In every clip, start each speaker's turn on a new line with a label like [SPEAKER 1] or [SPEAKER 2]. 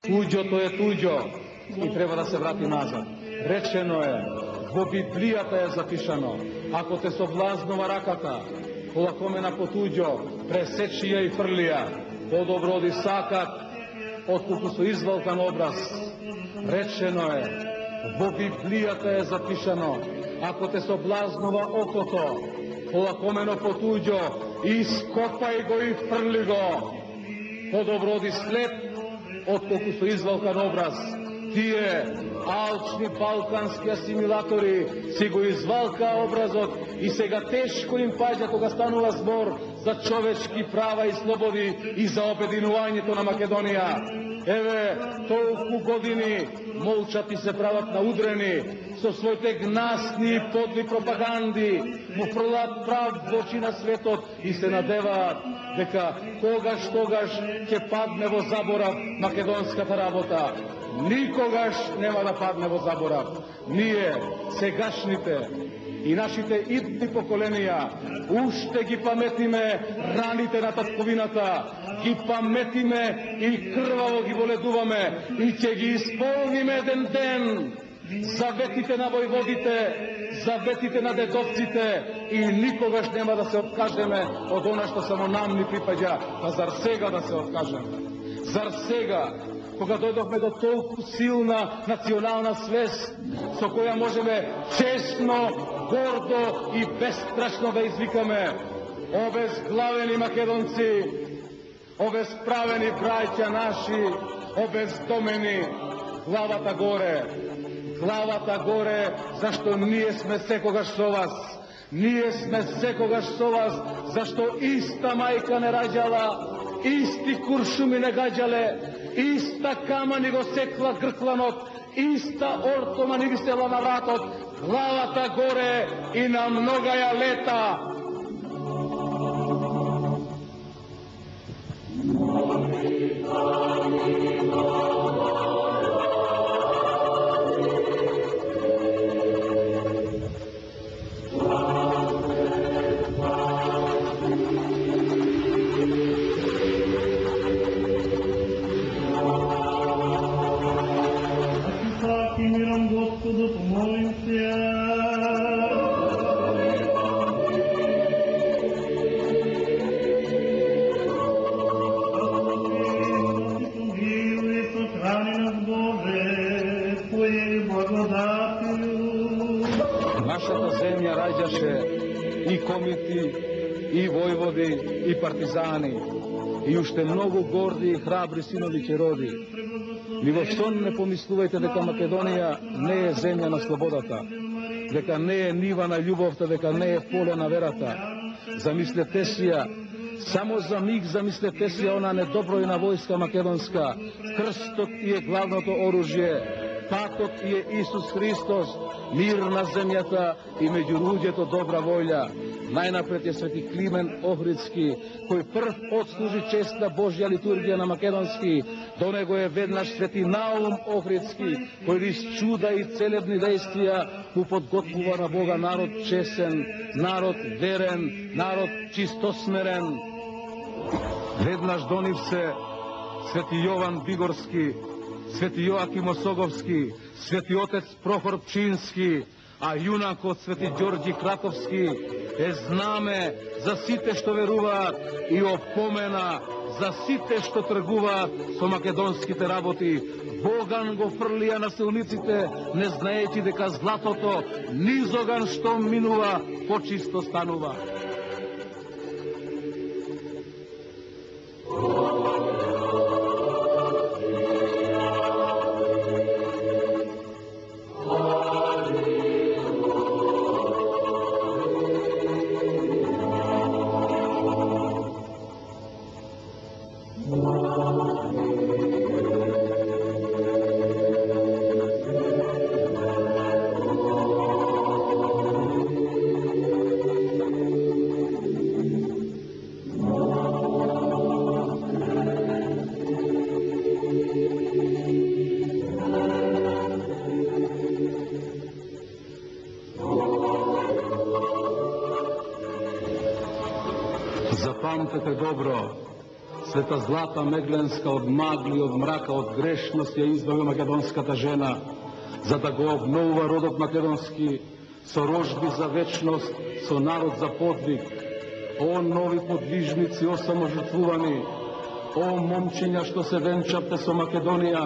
[SPEAKER 1] Tuđo je tuđo i treba da se vrati nazad. Rečeno je, во Библијата е запишано, ако те соблазнува раката, кола комена по туѓо, пресечи ја и фрли ја, подобро оди сакат, отколку со извалкан образ. Речено е, во Библијата е запишано, ако те соблазнува окото, кола комено по туѓо, ископај го и фрли го, подобро оди слеп, отколку со извалкан образ. Тие алчни балкански асимилатори си го извалка образот и сега тешко им паѓа кога станува збор за човечки права и слободи и за обединувањето на Македонија. Еве, толку години молчат и се прават наудрени со своите гнасни и подли пропаганди, му фрлат прав во очи на светот и се надеваат дека тогаш ќе падне во заборав македонската работа. Никогаш нема да падне во заборав. Ние, сегашните и нашите идни поколенија, уште ги паметиме раните на татковината, ги паметиме и крваво ги воледуваме и ќе ги исполниме еден ден заветите на војводите, заветите на дедовците и никогаш нема да се откажеме од она што само нам ни припаѓа. А зар сега да се откажеме? Зар сега, кога дојдохме до толку силна национална свест, со која можеме честно, гордо и бестрашно да извикаме: обезглавени македонци, обезправени браќа наши, обездомени, главата горе, зашто ние сме секогаш со вас. Ние сме секогаш со вас, зашто иста мајка не раѓала, исти куршуми не гаѓале, иста кама ни го секла гркланот, иста ортома ни висела на вратот, главата горе и на многаја лета. Нашата земја раѓаше и комити, и војводи, и партизани, и уште многу горди и храбри синови ќе роди. Ни вошто не помислувајте дека Македонија не е земја на слободата, дека не е нива на љубовта, дека не е поле на верата. Замислете си ја, само за миг замислете си ја она недобројна војска македонска. Крстот и е главното оружје, патот и е Исус Христос, мир на земјата и меѓу луѓето добра волја. Најнапред е свети Климент Охридски, кој прв отслужи честна Божја литургија на македонски. До него е веднаш свети Наум Охридски, кој низ чуда и целебни дејствија му подготвува на Бога народ чесен, народ верен, народ чистосмерен. Веднаш до нив се свети Јован Бигорски, свети Јоаким Осоговски, свети отец Прохор Пчински, а јунакот свети Ѓорѓи Краковски е знаме за сите што веруваат и опомена за сите што тргуваат со македонските работи. Боган го фрлија на силниците, не знаејќи дека златото низоган што минува, почисто станува. Запамтете добро, Света Злата Мегленска од магли, од мрака, од грешност ја избави македонската жена, за да го обновува родот македонски со рожби за вечност, со народ за подвиг. О нови подвижници, о саможртвувани, о момчиња што се венчавте со Македонија,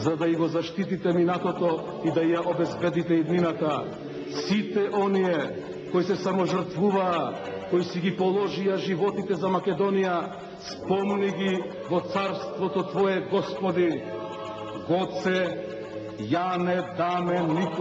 [SPEAKER 1] за да и го заштитите минатото и да ја обезбедите иднината. Сите оние кои се саможртвуваа, кои си ги положија животите за Македонија, спомни ги во царството Твое, Господи. Гоце, Јане, Даме, Нико,